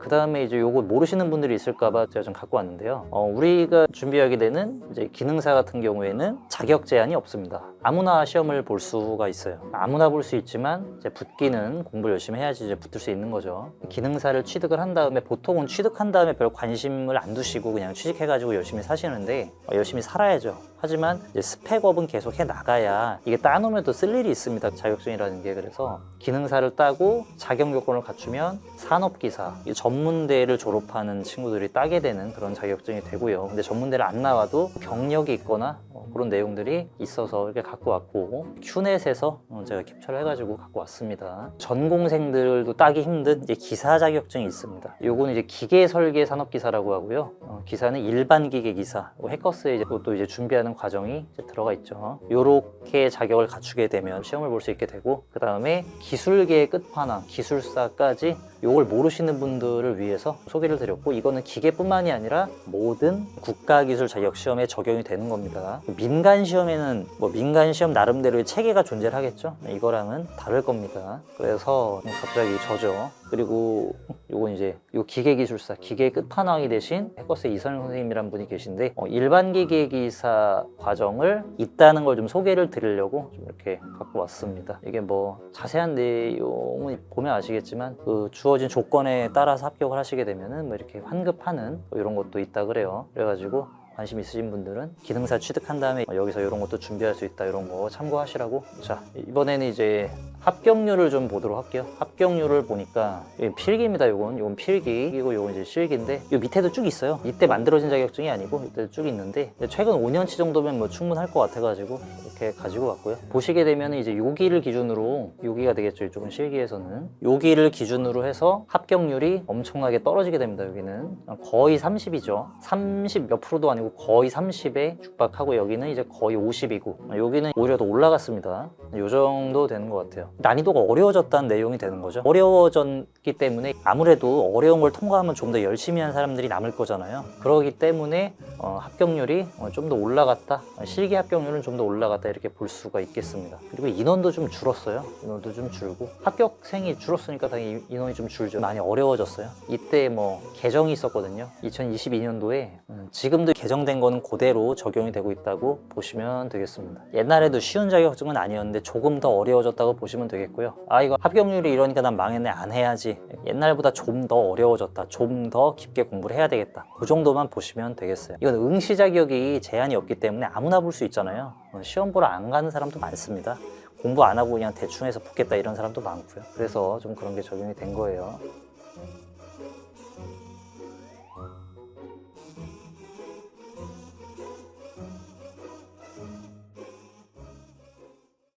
그 다음에 이제 요거 모르시는 분들이 있을까봐 제가 좀 갖고 왔는데요. 우리가 준비하게 되는 이제 기능사 같은 경우에는 자격 제한이 없습니다. 아무나 시험을 볼 수가 있어요. 아무나 볼 수 있지만 이제 붙기는 공부를 열심히 해야지 이제 붙을 수 있는 거죠. 기능사를 취득을 한 다음에 보통은 취득한 다음에 별 관심을 안 두시고 그냥 취직해가지고 열심히 사시는데 열심히 살아야죠. 하지만 이제 스펙업은 계속 해 나가야 이게 따놓으면 또 쓸 일이 있습니다. 자격증이라는 게. 그래서 기능사를 따고 자격 요건을 갖추면 산업기사, 전문대를 졸업하는 친구들이 따게 되는 그런 자격증이 되고요. 근데 전문대를 안 나와도 경력이 있거나 그런 내용들이 있어서 이렇게 갖고 왔고, 큐넷에서 제가 캡처를 해가지고 갖고 왔습니다. 전공생들도 따기 힘든 이제 기사 자격증이 있습니다. 요거는 이제 기계 설계 산업기사라고 하고요. 기사는 일반 기계 기사, 해커스에 이제 또 이제 준비하는 과정이 이제 들어가 있죠. 요렇게 자격을 갖추게 되면 시험을 볼 수 있게 되고, 그 다음에 기술계의 끝판왕, 기술사까지 요걸 모르시는 분들을 위해서 소개를 드렸고, 이거는 기계뿐만이 아니라 모든 국가기술 자격시험에 적용이 되는 겁니다. 민간 시험에는 민간 시험 나름대로의 체계가 존재를 하겠죠. 이거랑은 다를 겁니다. 그래서 갑자기 저죠. 그리고 요건 이제 요 기계기술사, 기계 끝판왕이 되신 해커스 이선영 선생님이란 분이 계신데, 일반 기계기사 과정을 있다는 걸 좀 소개를 드리려고 좀 이렇게 갖고 왔습니다. 이게 자세한 내용은 보면 아시겠지만 그 주어진 조건에 따라서 합격을 하시게 되면은 이렇게 환급하는 이런 것도 있다 그래요. 그래가지고 관심 있으신 분들은 기능사 취득한 다음에 여기서 이런 것도 준비할 수 있다, 이런 거 참고하시라고. 자, 이번에는 이제 합격률을 좀 보도록 할게요. 합격률을 보니까 필기입니다. 요건 필기이고 요건 이제 실기인데, 요 밑에도 쭉 있어요. 이때 만들어진 자격증이 아니고 이때 쭉 있는데, 최근 5년치 정도면 충분할 것 같아가지고 이렇게 가지고 왔고요. 보시게 되면 이제 여기를 기준으로, 여기가 되겠죠. 이쪽은 실기에서는 여기를 기준으로 해서 합격률이 엄청나게 떨어지게 됩니다. 여기는 거의 30이죠. 30 몇 프로도 아니고 거의 30에 육박하고, 여기는 이제 거의 50이고, 여기는 오히려 더 올라갔습니다. 요 정도 되는 것 같아요. 난이도가 어려워졌다는 내용이 되는 거죠. 어려워졌기 때문에 아무래도 어려운 걸 통과하면 좀 더 열심히 한 사람들이 남을 거잖아요. 그렇기 때문에 합격률이 좀 더 올라갔다, 실기 합격률은 좀 더 올라갔다, 이렇게 볼 수가 있겠습니다. 그리고 인원도 좀 줄었어요. 인원도 좀 줄고, 합격생이 줄었으니까 당연히 인원이 좀 줄죠. 많이 어려워졌어요. 이때 개정이 있었거든요. 2022년도에 지금도 개정된 거는 그대로 적용이 되고 있다고 보시면 되겠습니다. 옛날에도 쉬운 자격증은 아니었는데 조금 더 어려워졌다고 보시면 되겠고요. 이거 합격률이 이러니까 난 망했네, 안 해야지, 옛날보다 좀 더 어려워졌다, 좀 더 깊게 공부를 해야 되겠다, 그 정도만 보시면 되겠어요. 이건 응시 자격이 제한이 없기 때문에 아무나 볼 수 있잖아요. 시험 보러 안 가는 사람도 많습니다. 공부 안 하고 그냥 대충 해서 붙겠다, 이런 사람도 많고요. 그래서 좀 그런 게 적용이 된 거예요.